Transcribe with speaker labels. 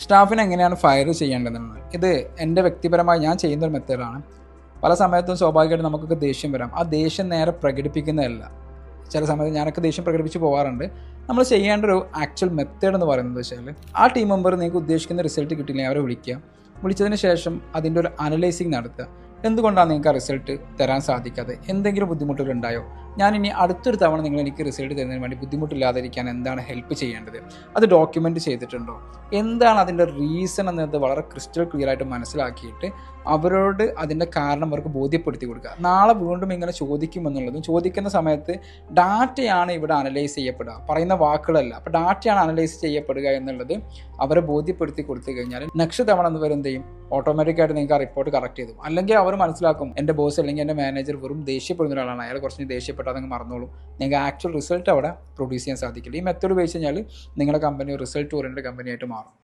Speaker 1: സ്റ്റാഫിനെ എങ്ങനെയാണ് ഫയർ ചെയ്യേണ്ടതെന്ന് ഇത് എൻ്റെ വ്യക്തിപരമായി ഞാൻ ചെയ്യുന്നൊരു മെത്തേഡാണ്. പല സമയത്തും സ്വാഭാവികമായിട്ട് നമുക്കൊക്കെ ദേഷ്യം വരാം. ആ ദേഷ്യം നേരെ പ്രകടിപ്പിക്കുന്നതല്ല. ചില സമയത്ത് ഞാനൊക്കെ ദേഷ്യം പ്രകടിപ്പിച്ച് പോകാറുണ്ട്. നമ്മൾ ചെയ്യേണ്ട ഒരു ആക്ച്വൽ മെത്തേഡ് എന്ന് പറയുന്നത് വെച്ചാൽ ആ ടീം മെമ്പർ നിങ്ങൾക്ക് ഉദ്ദേശിക്കുന്ന റിസൾട്ട് കിട്ടിയില്ലെങ്കിൽ അവരെ വിളിക്കുക. വിളിച്ചതിന് ശേഷം അതിൻ്റെ ഒരു അനലൈസിങ് നടത്തുക. എന്തുകൊണ്ടാണ് നിങ്ങൾക്ക് ആ റിസൾട്ട് തരാൻ സാധിക്കാതെ? എന്തെങ്കിലും ബുദ്ധിമുട്ടുകൾ ഉണ്ടായോ? ഞാൻ ഇനി അടുത്തൊരു തവണ നിങ്ങൾ എനിക്ക് റിസൾട്ട് തരുന്നതിന് വേണ്ടി ബുദ്ധിമുട്ടില്ലാതിരിക്കാൻ എന്താണ് ഹെൽപ്പ് ചെയ്യേണ്ടത്? അത് ഡോക്യുമെൻ്റ് ചെയ്തിട്ടുണ്ടോ? എന്താണ് അതിൻ്റെ റീസൺ എന്നത് വളരെ ക്രിസ്റ്റൽ ക്ലിയർ ആയിട്ട് മനസ്സിലാക്കിയിട്ട് അവരോട് അതിൻ്റെ കാരണം അവർക്ക് ബോധ്യപ്പെടുത്തി കൊടുക്കുക. നാളെ വീണ്ടും ഇങ്ങനെ ചോദിക്കുമെന്നുള്ളതും ചോദിക്കുന്ന സമയത്ത് ഡാറ്റയാണ് ഇവിടെ അനലൈസ് ചെയ്യപ്പെടുക, പറയുന്ന വാക്കുകളല്ല. അപ്പോൾ ഡാറ്റയാണ് അനലൈസ് ചെയ്യപ്പെടുക എന്നുള്ളത് അവരെ ബോധ്യപ്പെടുത്തി കൊടുത്തു കഴിഞ്ഞാൽ നെക്സ്റ്റ് തവണ എന്ന് വരെ എന്ത് ചെയ്യും, ഓട്ടോമാറ്റിക്കായിട്ട് നിങ്ങൾക്ക് ആ റിപ്പോർട്ട് കറക്റ്റ് ചെയ്തു. അല്ലെങ്കിൽ അവർ മനസ്സിലാക്കും എൻ്റെ ബോസ് അല്ലെങ്കിൽ എൻ്റെ മാനേജർ വെറും ദേഷ്യപ്പെടുന്ന ഒരാളാണ്, അയാൾ കുറച്ച് ദേഷ്യപ്പെട്ട് അതങ്ങ് മറന്നോളും. നിങ്ങൾക്ക് ആക്ച്വൽ റിസൾട്ട് അവിടെ പ്രൊഡ്യൂസ് ചെയ്യാൻ സാധിക്കില്ല. ഈ മെത്തേഡ് ഉപയോഗിച്ച് കഴിഞ്ഞാൽ നിങ്ങളുടെ കമ്പനി റിസൾട്ട് ഓറിയൻറ്റഡ് കമ്പനിയായിട്ട് മാറും.